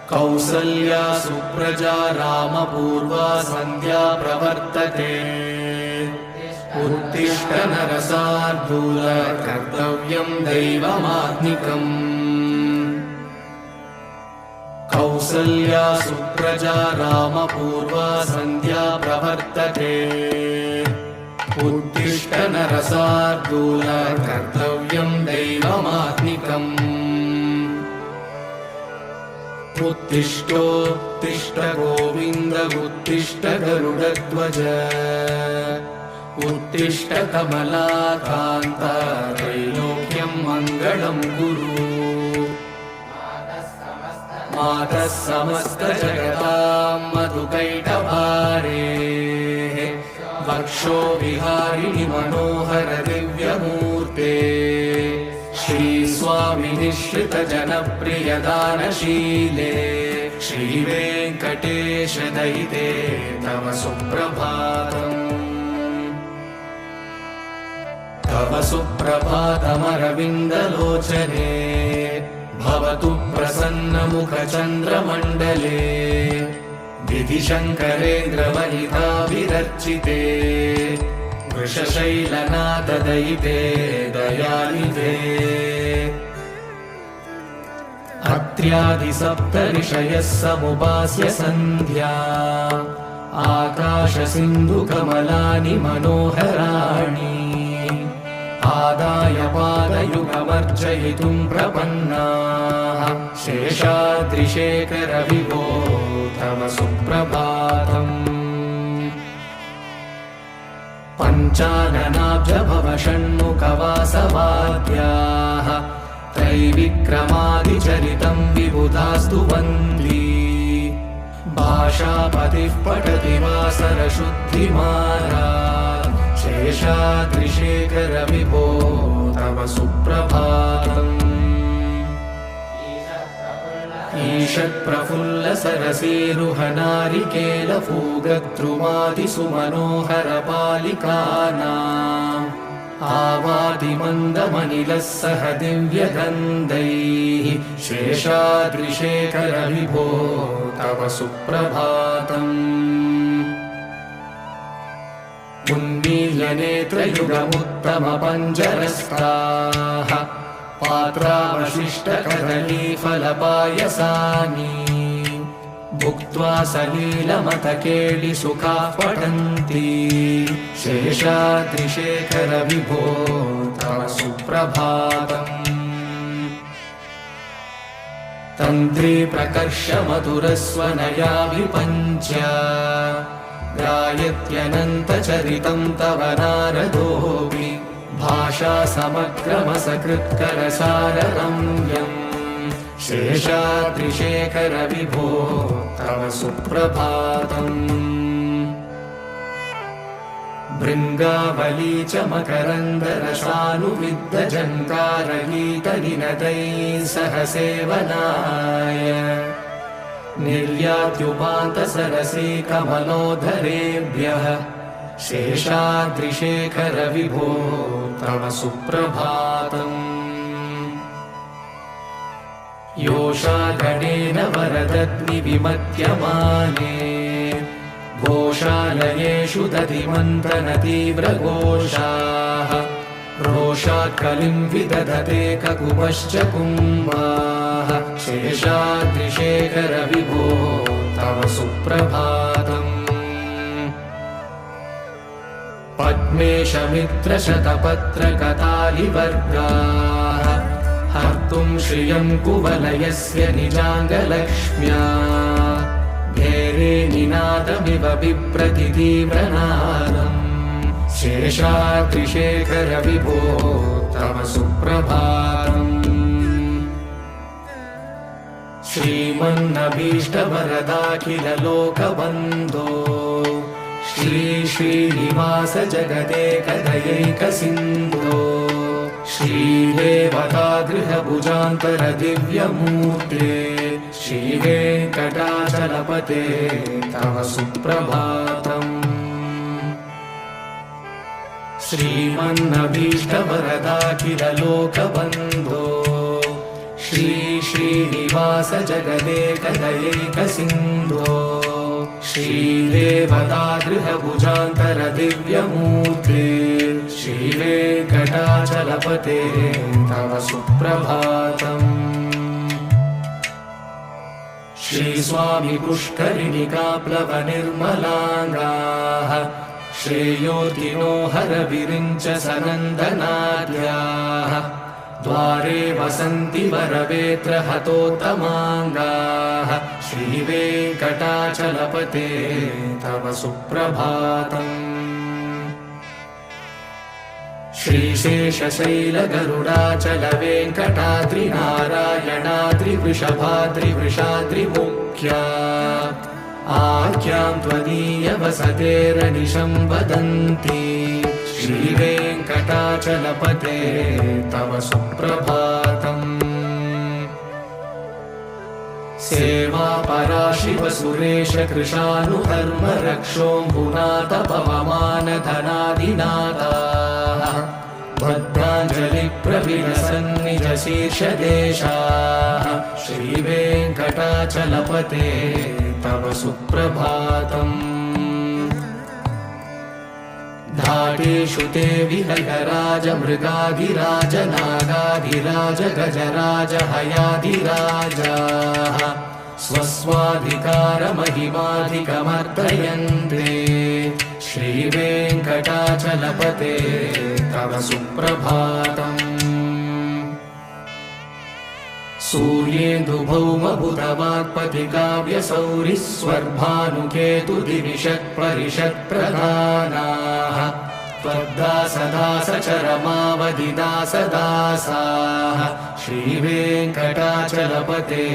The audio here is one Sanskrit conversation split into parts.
कौसल्या सुप्रजा रामपूर्वा सन्ध्या प्रवर्तते। उत्तिष्ठ नरशार्दूल कर्तव्यं दैवमात्मिकम्। कौसल्या सुप्रजा रामपूर्वा सन्ध्या प्रवर्तते। उत्तिष्ठ नरशार्दूल कर्तव्यं दैवमात्मिकम्। उत्तिष्ठोत्तिष्ठ गोविन्द उत्तिष्ठ गरुडध्वज। उत्तिष्ठ कमलाकान्त त्रैलोक्यं मङ्गलं कुरु। मातः समस्तजगतां मधुकैटभारेः वक्षो विहारिणि मनोहर दिव्यमूर्ते। श्रीस्वामिनिश्रितजनप्रियदानशीले श्रीवेङ्कटेश दयिते तव सुप्रभातम्। तव सुप्रभातमरविन्दलोचने भवतु प्रसन्नमुखचन्द्रमण्डले। विधिशङ्करेन्द्रवनिताभिरर्चिते वृषशैलनाथदयिते दयानिधे। अत्र्यादिसप्तऋषयः समुपास्य सन्ध्या आकाशसिन्धुकमलानि मनोहराणि। आदाय पादयुगमर्चयितुं प्रपन्नाः शेषाद्रिशेखर विभो तव सुप्रभातम्। पञ्चाननाब्जभव षण्मुखवासवाद्याः त्रैविक्रमादिचरितं विबुधास्तु वन्दी। भाषापतिः पठति वासरशुद्धिमाला शेषाद्रिशेखर विभो तव सुप्रभातम्। ईषत्प्रफुल्ल सरसीरुहनारिकेलफूगद्रुमादिसुमनोहर पालिकानाम् आवादिमन्दमनिलः सह दिव्यगन्धैः शेषाद्रिशेखर विभो तव सुप्रभातम्। उन्मील्यनेत्रयुगमुत्तमपञ्जरस्ताः पात्रावशिष्टकदलीफलपायसानि भुक्त्वा सलीलमतकेलिसुखाः पठन्ति शेषाद्रिशेखर विभो तव सुप्रभातम्। तन्त्री प्रकर्ष मधुरस्वनया विपञ्च गायत्यनन्तचरितं तव नारदोऽपि। भाषा समग्रमसकृत्करसाररम्यम् शेषाद्रिशेखर विभो तव सुप्रभातम्। भृङ्गावली च मकरन्दरसानुविद्धजङ्कारगीतनिनदैः सह सेवनाय निर्यात्युपान्तसरसी कमलोदरेभ्यः शेषाद्रिशेखर विभो तव सुप्रभातम्। योषागणेन वरदग्निविमत्यमाने घोषालयेषु दधिमन्थनतीव्रघोषाः रोषात् कलिं विदधते ककुपश्च कुम्भाः शेषाद्रिशेखर विभो तव सुप्रभातम्। पद्मेशमित्रशतपत्रकतालिवर्गाः हर्तुं श्रियं कुवलयस्य निजाङ्गलक्ष्म्या घेरे निनादमिव बिभ्रति तीव्रनादम् शेषाद्रिशेखर विभो तव सुप्रभातम्। श्रीमन्नभीष्टवरदाखिललोकबन्धो श्री श्रीनिवास जगदेकदयैकसिन्धो श्रीदेवतागृहभुजान्तर दिव्यमूर्ते श्रीवेङ्कटाचलपते तव सुप्रभातम्। श्रीमन्नभीष्टवरदाखिललोकबन्धो श्री श्रीनिवास जगदेकदयैकसिन्धो श्रीदेवतागृहभुजान्तरदिव्यमूर्ते श्रीवेङ्कटाचलपते तव सुप्रभातम्। श्रीस्वामी पुष्करिणिकाप्लवनिर्मलाङ्गाः श्रेयोतिनो हरविरिञ्च सनन्दनाद्याः द्वारे वसन्ति वरवेत्र हतोत्तमाङ्गाः श्रीवेङ्कटाचलपते तव सुप्रभातम्। श्रीशेषशैलगरुडाचलवेङ्कटाद्रिनारायणाद्रिवृषभाद्रिवृषाद्रिमुख्या आख्यां त्वदीयवसतेरनिशं वदन्ति श्रीवेङ्कटाचलपते तव सुप्रभातम्। सेवा पराशिवसुरेश कृशानुधर्म रक्षोऽम्बुनाथ पवमानधनादिनाथाः भद्राञ्जलिप्रविलसन्निजशीर्षदेशाः श्रीवेङ्कटाचलपते तव सुप्रभातम्। धाटेषु ते विहगराज मृगाधिराज नागाधिराज गजराज हयाधिराजाः स्वस्वाधिकारमहिमाधिकमर्दयन्ते श्रीवेङ्कटाचलपते तव सुप्रभातम्। सूर्येन्दुभौमबुधवाक्पतिकाव्यसौरिस्वर्भानुकेतुदिविषत्परिषत्प्रधानाः त्वद्दासदासचरमावधिदासदासाः श्रीवेङ्कटाचलपते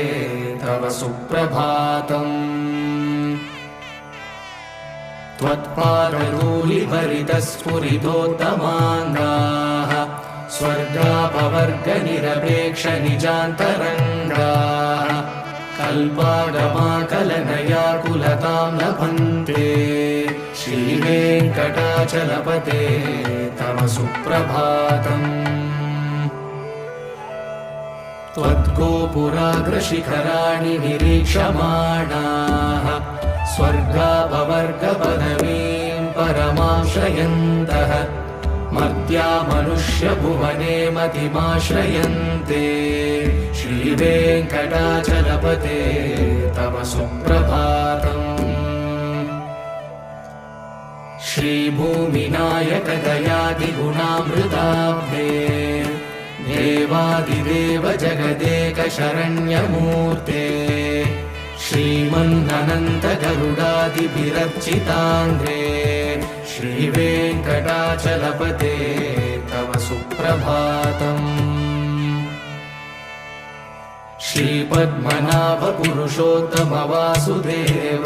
तव सुप्रभातम्। त्वत्पादधूलिभरितस्फुरितोत्तमाङ्गाः स्वर्गापवर्गनिरपेक्षनिजान्तरङ्गाः कल्पागमाकलनयाकुलतां लभन्ते श्रीवेङ्कटाचलपते तव सुप्रभातम्। त्वद्गोपुराग्रशिखराणि निरीक्षमाणाः स्वर्गापवर्गपदवीं परमाश्रयन्तः मर्त्या मनुष्यभुवने मतिमाश्रयन्ते श्रीवेङ्कटाचलपते तव सुप्रभातम्। श्रीभूमिनायक दयादिगुणामृताब्धे देवादिदेव जगदेक शरण्यमूर्ते श्रीमन्ननन्त गरुडादिभिरर्चिताङ्घ्रे श्रीवेङ्कटाचलपते तव सुप्रभातम्। श्रीपद्मनाभ पुरुषोत्तम वासुदेव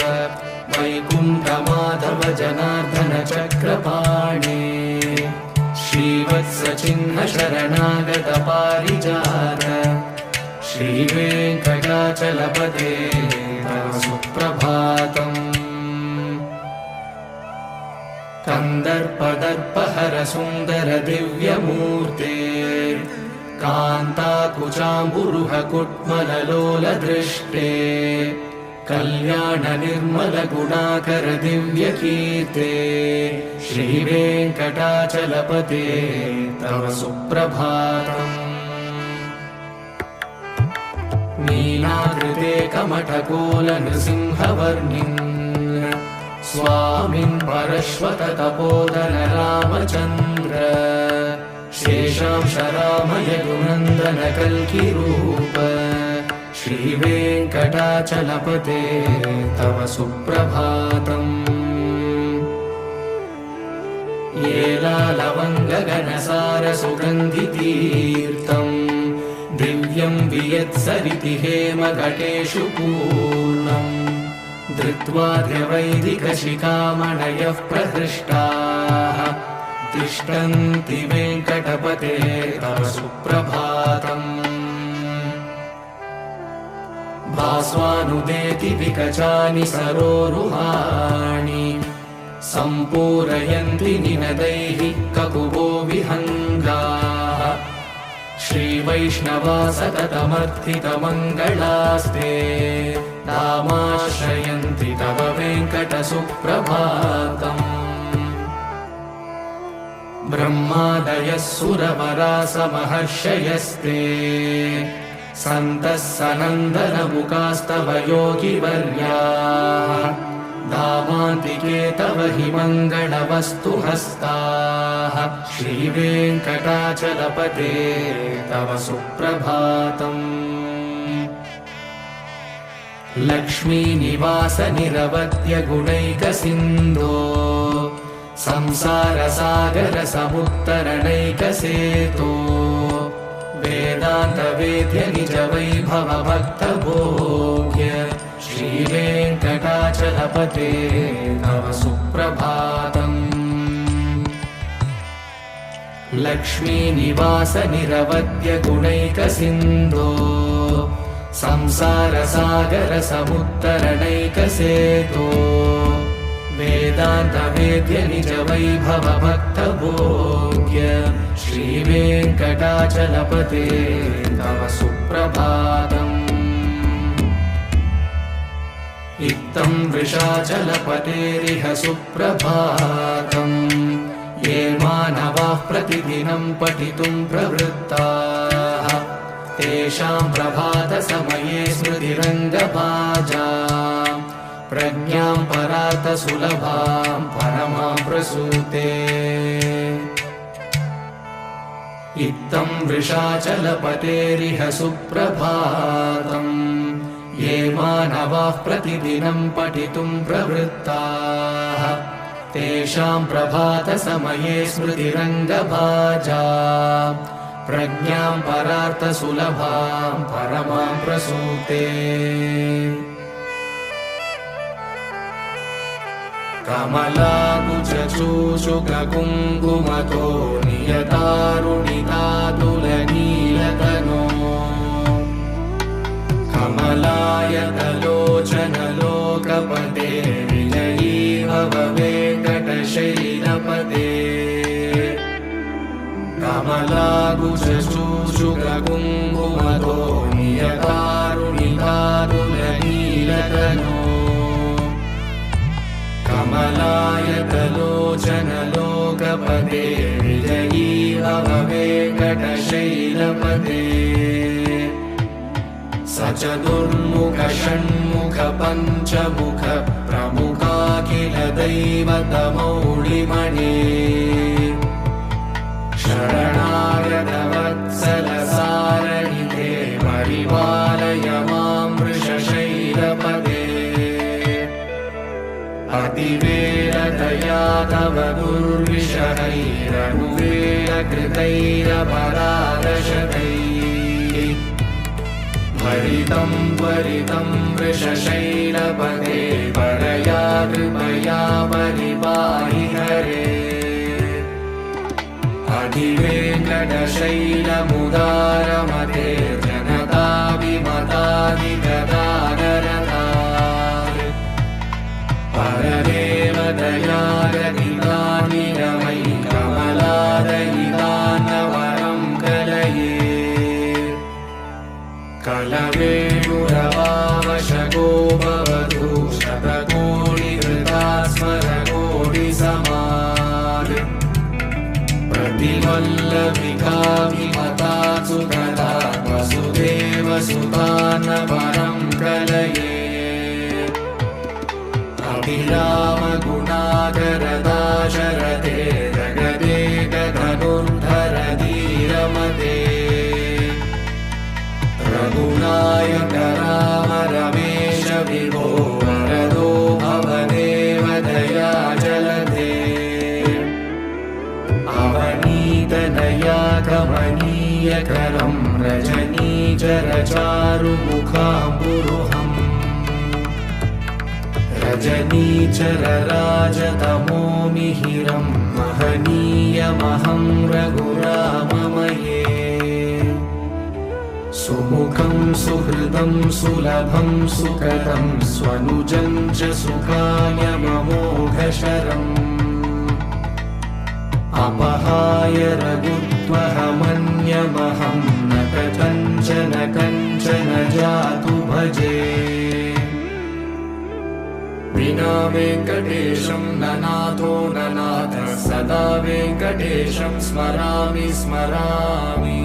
वैकुण्ठमाधव जनार्दन चक्रपाणे श्रीवत्सचिह्न शरणागत पारिजात श्रीवेङ्कटाचलपते तव सुप्रभातम्। कन्दर्पदर्पहर सुन्दर दिव्यमूर्ते कान्ताकुचाम्बुरुह कुट्मललोलदृष्टे कल्याण निर्मल गुणाकर दिव्यकीर्ते श्रीवेङ्कटाचलपते तव सुप्रभातम्। नीलाकृते कमठकोल नृसिंहवर्णिन् स्वामिन् परश्वत तपोधन रामचन्द्र शेषांश रामय गुणन्दन कल्किरूप श्रीवेङ्कटाचलपते तव सुप्रभातम्। येलालवङ्गगणसार सुगन्धितीर्थम् दिव्यं वियत्सरिति हेमघटेषु पूर्णम् धृत्वा द्यवैदिकशिखामणयः प्रहृष्टाः तिष्ठन्ति वेङ्कटपते तव सुप्रभातम्। भास्वानुदेति विकचानि सरोरुहाणि सम्पूरयन्ति निनदैः ककुभो विहङ्गाः श्रीवैष्णवा सततमर्थितमङ्गलास्ते तामाश्रयन्ति तव वेङ्कटसुप्रभातम् ब्रह्मादयः सुरवरासमहर्षयस्ते सन्तः सनन्दनमुखास्तव योगिवर्याः धामान्तिके तव हि मङ्गलवस्तुहस्ताः श्रीवेङ्कटाचलपते तव सुप्रभातम् लक्ष्मीनिवास निरवध्य गुणैकसिन्धो संसारसागर समुत्तरणैकसेतो वेदान्तवेद्य निज वैभव भक्तभोग्य श्रीवेङ्कटाचलपते तव सुप्रभातम् लक्ष्मीनिवास निरवध्य गुणैकसिन्धो संसारसागर समुत्तरणैकसेतो वेदान्तवेद्य निज वैभव भक्तभोग्य श्रीवेङ्कटाचलपते तव सुप्रभातम् इत्थं वृषाचलपतेरिह सुप्रभातम् ये मानवाः प्रतिदिनं पठितुं प्रवृत्ताः तेषां प्रभातसमये स्मृतिरङ्गभाजा प्रज्ञां परार्थसुलभां परमां प्रसूते इत्थं वृषाचलपतेरिह सुप्रभातम् ये मानवाः प्रतिदिनं पठितुं प्रवृत्ताः तेषां प्रभातसमये स्मृतिरङ्गभाजा प्रज्ञां परार्थसुलभां परमां प्रसूते कमलाकुचूषुककुङ्कुमतो नियतारुणितातुलनीलतनो कमलायतलोचनलोकपते विजयी भव वेङ्कटशैलपते कमलाकुचूषुककुङ्कुमतो नियतारुणितातुलनीलतनो कमलायतलोचनलोकपते विजयी भव वेङ्कटशैलपते स चतुर्मुख षण्मुख पञ्चमुख प्रमुखाखिल दैवतमौळिमणे शरणागत वत्सल सारहिते परिपालय मां वृषशैलपते अतिवेलतया तव दुर्विषहैरनुवेलकृतैरपरादशतैः भरितं त्वरितं वृषशैलपते परया कृपया परिपाहि हरे अधिवेङ्कटशैलमुदारमते जनता विमतादिगदानरता परदेवदयारतिदानि रमयि कमलादयिदानवरं कलये कलवेणुरवावशगो भवतु शतकोटिहृता स्मरकोटिसमाद् प्रतिवल्लभिका विमतासु तदा वसुदेवसुतानवरं कलये अभिरामगुणाकरदाशरथे जगदेकधनुर्धर धीरमते रघुनायक राम रमेश विभो वरदो भवदेव दया जलधे अवनीतनया कमनीयकरं रजनीचरचारुमुखाम्बुरुहम् रजनीचरराजतमो मिहिरं महनीयमहं रघुराममये सुमुखं सुहृदं सुलभं सुकरं स्वनुजं च सुखाय ममोघशरम् वेङ्कटेशं ननाथो ननाथः सदा वेङ्कटेशं स्मरामि स्मरामि।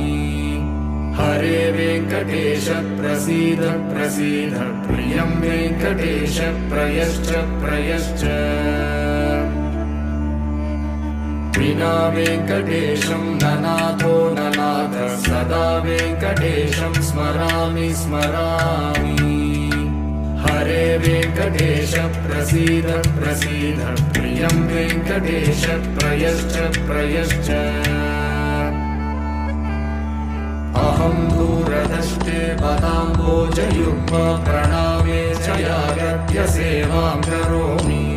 हरे वेङ्कटेश प्रसीद प्रसीद प्रियं वेङ्कटेश प्रयश्च प्रयश्च। विना वेङ्कटेशं ननाथो ननाथः सदा वेङ्कटेशं स्मरामि स्मरामि। हरे वेङ्कटेश प्रसीद प्रसीद प्रियं वेङ्कटेश प्रयश्च प्रयश्च। अहं दूरदृष्टे पदाम्बोजयुग्म प्रणामे च यागत्य सेवां करोमि।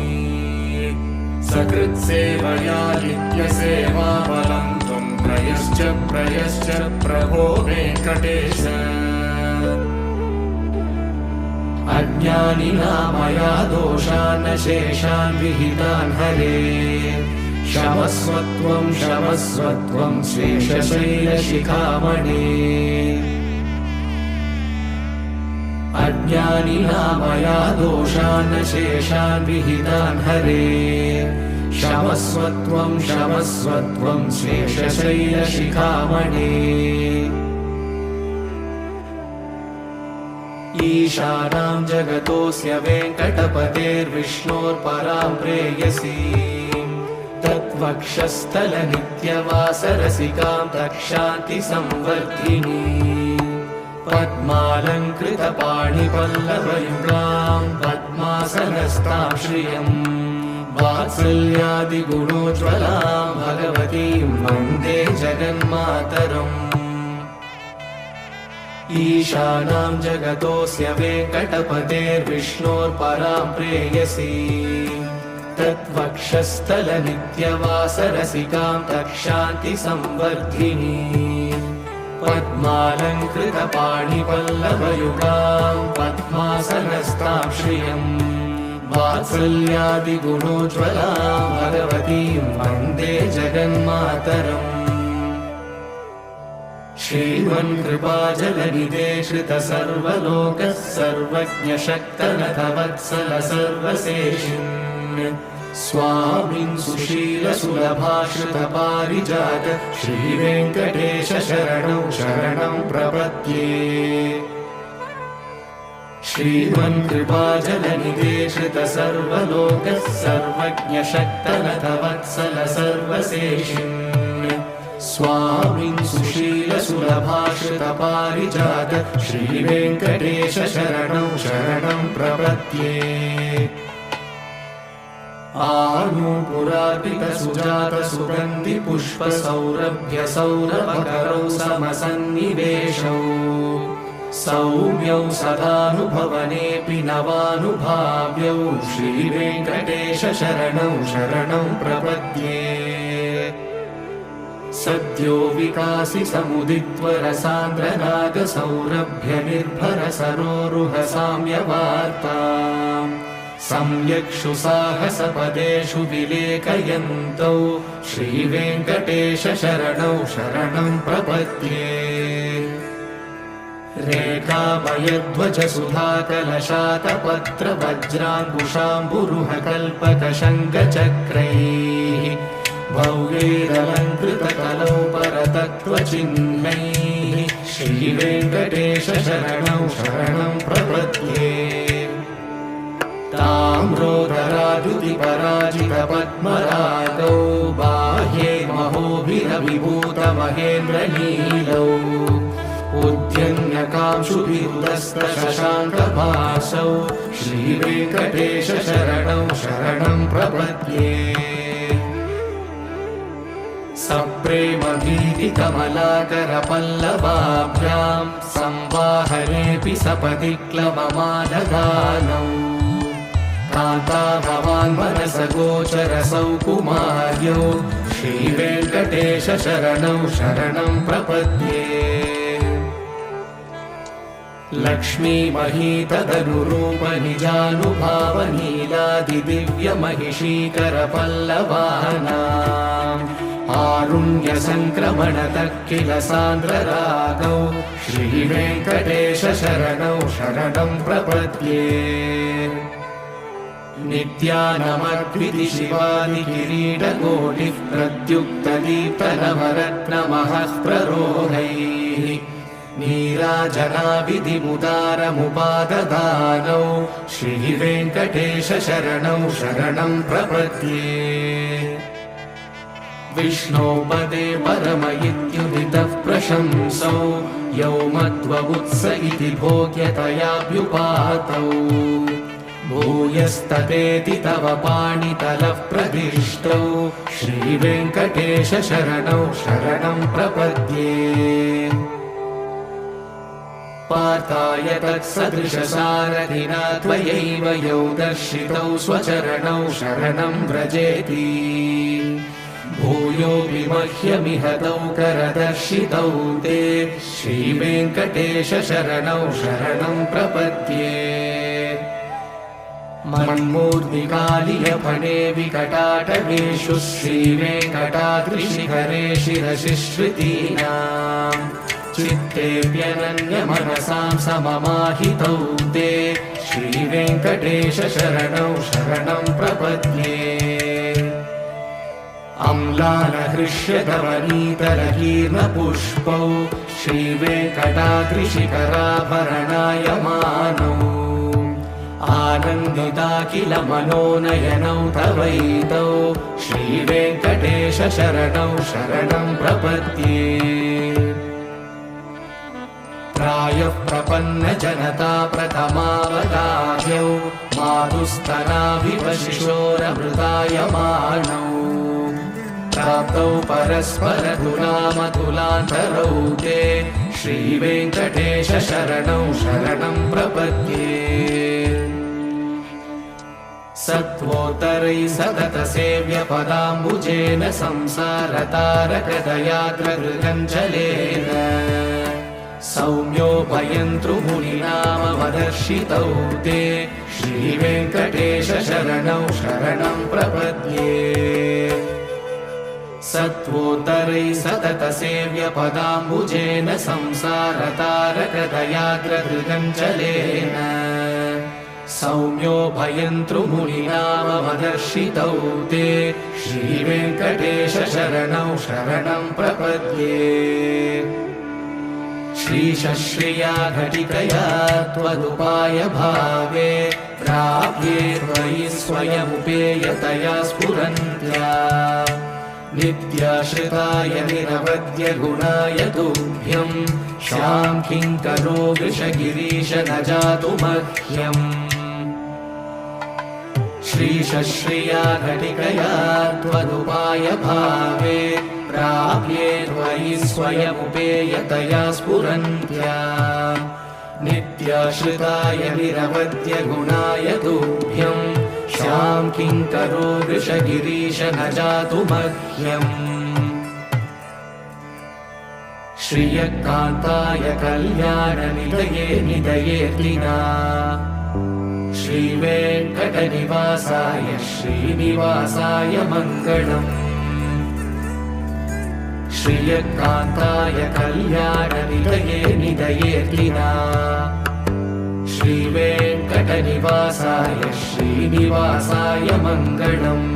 सकृत्सेवया नित्यसेवाफलं त्वं प्रयश्च प्रयश्च प्रभो वेङ्कटेश। अज्ञानिना मया दोषान् शेषान् विहितान् हरे क्षमस्वत्वं क्षमस्वत्वं शेषशैलशिखामणे। अज्ञानिना मया दोषान् शेषान् विहितान् हरे क्षमस्वत्वं क्षमस्वत्वं शेषशैलशिखामणे। ईशानां जगतोऽस्य वेङ्कटपतेर्विष्णोर्परां प्रेयसीं तत्वक्षस्थलनित्यवासरसिकां तक्षान्तिसंवर्धिनी। पद्मालङ्कृतपाणिपल्लवयुगां पद्मासनस्तां श्रियं वात्सल्यादिगुणोज्ज्वलां भगवतीं वन्दे जगन्मातरम्। ईशानां जगतोऽस्य वेङ्कटपतेर्विष्णोर्परां प्रेयसीं तत्वक्षस्थलनित्यवासरसिकां तक्षान्तिसंवर्धिनी। पद्मालङ्कृतपाणिपल्लवयुगां पद्मासनस्तां श्रियं वात्सल्यादिगुणोज्ज्वलां भगवतीं वन्दे जगन्मातरम्। श्रीमन्कृपाजलनिधे श्रितसर्वलोकः सर्वज्ञशक्तनथवत्सल सर्वशेषिन् स्वामिन् सुशीलसुलभाश्रितपारिजात श्रीवेङ्कटेश शरणं शरणं प्रपद्ये। श्रीमन्कृपाजलनिधे श्रितसर्वलोकः सर्वज्ञशक्तनथवत्सल सर्वशेषिन् स्वामिन् सुशीलसुलभाश्रितपारिजात श्रीवेङ्कटेश शरणं शरणं प्रपद्ये। आनूपुरार्पितसुजातसुगन्धिपुष्पसौरभ्यसौरभकरौ समसन्निवेशौ सौम्यौ सदानुभवनेऽपि नवानुभाव्यौ श्रीवेङ्कटेश शरणं शरणं प्रपद्ये। सद्यो विकासितमुदित्वरसान्द्रनागसौरभ्यनिर्भरसरोरुहसाम्यवार्ताम् सम्यक्षु साहसपदेषु विलेखयन्तौ श्रीवेङ्कटेश शरणौ शरणं प्रपद्ये। रेखामयध्वजसुधाकलशातपत्रवज्राङ्कुशाम्बुरुहकल्पकशङ्खचक्रैः भव्यैरलङ्कृतकलौ परतत्त्वचिह्नैः श्रीवेङ्कटेश शरणं शरणं प्रपद्ये। ताम्रोदराद्युतिपराजितपद्मरागौ बाह्ये महोभिरविभूतमहेन्द्रनीलौ उद्यन्यकांशुभिरुदस्तशशाङ्कभासौ श्रीवेङ्कटेश शरणं शरणं प्रपद्ये। सप्रेमभीतिकमलाकरपल्लवाभ्यां संवाहनेऽपि सपदि क्लवमादधानौ कान्ता भवान् मनसगोचरसौ कुमार्यौ श्रीवेङ्कटेश शरणं शरणं प्रपद्ये। लक्ष्मीमहीतदनुरूपनिजानुभावनीलादिदिव्यमहिषीकरपल्लवानाम् आरुण्यसङ्क्रमणतः किल सान्द्ररागौ श्रीवेङ्कटेश शरणं शरणं प्रपद्ये। नित्यानमद्विति शिवादिकिरीटकोटिः प्रत्युक्तदीप्तनवरत्नमहः प्ररोहैः नीराजनाविधिमुदारमुपाददानौ श्रीवेङ्कटेश शरणौ शरणं प्रपद्ये। विष्णोपदे परम इत्युदितः प्रशंसौ यौ मध्ववुत्स इति भोग्यतयाभ्युपातौ भूयस्ततेति तव पाणितलः प्रदिष्टौ श्रीवेङ्कटेश शरणौ शरणं प्रपद्ये। पार्थाय तत्सदृशसारथिना त्वयैव यौ दर्शितौ स्वचरणौ शरणं व्रजेति भूयोऽपि मह्यमिह तौ करदर्शितौ ते श्रीवेङ्कटेश शरणौ शरणं प्रपद्ये। मन्मूर्तिकालियफणे विकटाटकेषु श्रीवेङ्कटाद्रिशिखरे शिरसिश्रितीनाम् चित्तेऽप्यनन्यमनसां सममाहितौ ते श्रीवेङ्कटेश शरणौ शरणं प्रपद्ये। अम्लानहृष्यतवनीतरकीर्णपुष्पौ श्रीवेङ्कटाद्रिशिखराभरणायमानौ आनन्दिताखिल मनोनयनौ तवैतौ श्रीवेङ्कटेश शरणौ शरणं प्रपद्ये। प्रायः प्रपन्नजनता प्रथमावगाह्यौ मातुस्तनाभिव शिशोरमृतायमानौ प्राप्तौ परस्परतुलामतुलान्तरौ ते श्रीवेङ्कटेश शरणौ शरणं प्रपद्ये। सत्त्वोत्तरैः सततसेव्यपदाम्बुजेन संसारतारकदयाग्रगृगञ्जलेन सौम्योपयन्तृमुनिनामवदर्शितौ ते श्रीवेङ्कटेश शरणौ शरणं प्रपद्ये। सत्त्वोत्तरैः सततसेव्यपदाम्बुजेन संसारतारकदयाग्रगृगञ्जलेन सौम्योभयन्तृमुनिनामवदर्शितौ ते श्रीवेङ्कटेश शरणौ शरणं प्रपद्ये। श्रीशश्रिया घटिकया त्वदुपाय भावे प्राप्ये त्वयि स्वयमुपेयतया स्फुरन्त्या नित्याश्रिताय निरवद्य गुणाय तुभ्यं शां किङ्करो वृषगिरीश न जातु मह्यम्। श्रीशश्रिया घटिकया त्वदुपाय भावे प्राप्ये त्वयि स्वयमुपेयतया स्फुरन्त्या नित्याश्रिताय निरवद्य गुणाय तुभ्यं शां किङ्करो वृषगिरीश न जातु मह्यम्। श्रियकान्ताय कल्याणनिलये निलयेऽर्तिना श्रीवेङ्कटनिवासाय श्रीनिवासाय मङ्गलम्। श्रियकान्ताय कल्याणनिलये निलयेऽर्तिना श्रीवेङ्कटनिवासाय श्रीनिवासाय मङ्गलम्।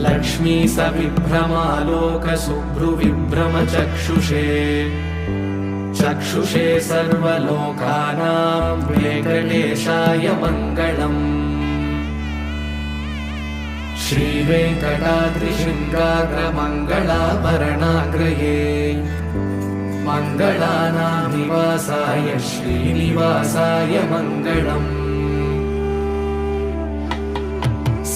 लक्ष्मी सविभ्रमालोकशुभ्रुविभ्रमचक्षुषे चक्षुषे सर्वलोकानां वेङ्कटेशाय मङ्गलम्। श्रीवेङ्कटाद्रिशृङ्गाग्रमङ्गलाभरणाग्रये मङ्गलानां निवासाय श्रीनिवासाय मङ्गलम्।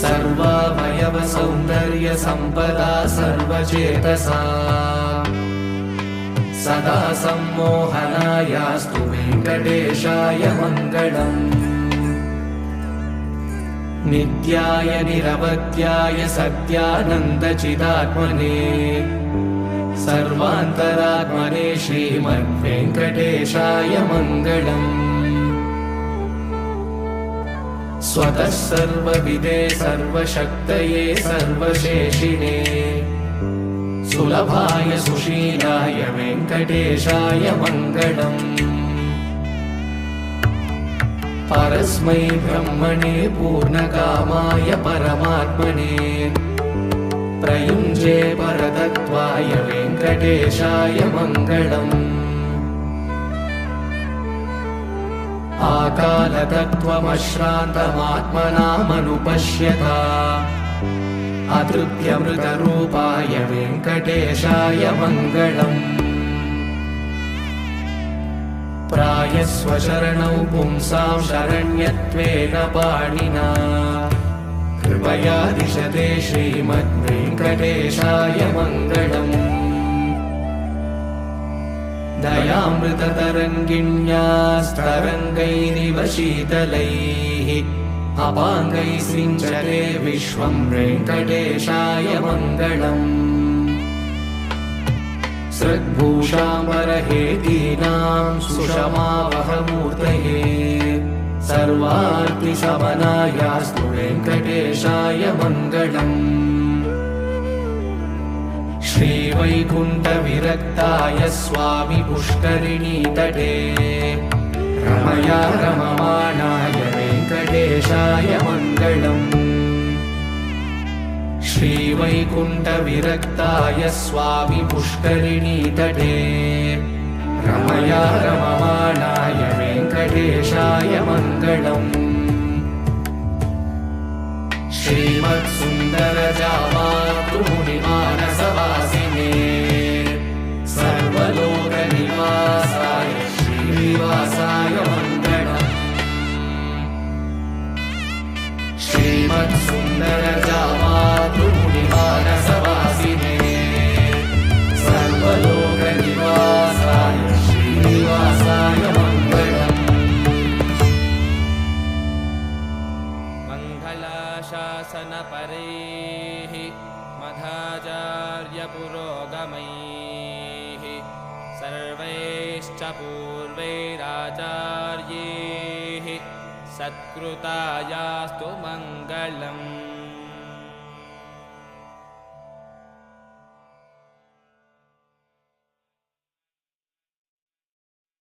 सर्वावयव सौन्दर्य सम्पदा सर्वचेतसा सदा सम्मोहनायास्तु वेङ्कटेशाय मङ्गलम्। नित्याय निरवध्याय सत्यानन्दचिदात्मने सर्वान्तरात्मने श्रीमद्वेङ्कटेशाय मङ्गलम्। स्वतः सर्वविदे सर्वशक्तये सर्वशेषिणे सुलभाय सुशीलाय वेङ्कटेशाय मङ्गलम्। परस्मै ब्रह्मणे पूर्णकामाय परमात्मने प्रयुञ्जे परतत्त्वाय वेङ्कटेशाय मङ्गलम् आकालतत्त्वमश्रान्तमात्मनामनुपश्यता अतृप्यमृतरूपाय वेङ्कटेशाय मङ्गलम् प्रायस्वशरणौ पुंसां शरण्यत्वेन पाणिना कृपया दिशते श्रीमद्वेङ्कटेशाय मङ्गलम् दयामृततरङ्गिण्यास्तरङ्गैरिव शीतलैः अपाङ्गैः सिञ्चते विश्वं वेङ्कटेशाय मङ्गलम् सृग्भूषाम्बरहेतीनां सुषमावहमूर्तये सर्वार्तिशमनायास्तु वेङ्कटेशाय मङ्गलम् श्रीवैकुण्ठविरक्ताय स्वामि पुष्करिणीतटे रमया रममाणाय वेङ्कटेशाय मङ्गलम् श्रीवैकुण्ठविरक्ताय स्वामि पुष्करिणीतटे रमया रममाणाय वेङ्कटेशाय मङ्गलम् श्रीमत्सुन्दरजामातृमुनिमानसवासिने सर्वलोकनिवासाय श्रीनिवासाय मङ्गलम् श्रीमत्सुन्दरजामातृमुनिमानसवासिने सर्वलोकनिवासाय श्रीनिवासाय मङ्गलम् शासनपरैः मध्वाचार्यपुरोगमैः सर्वैश्च पूर्वैराचार्यैः सत्कृतायास्तु मङ्गलम्।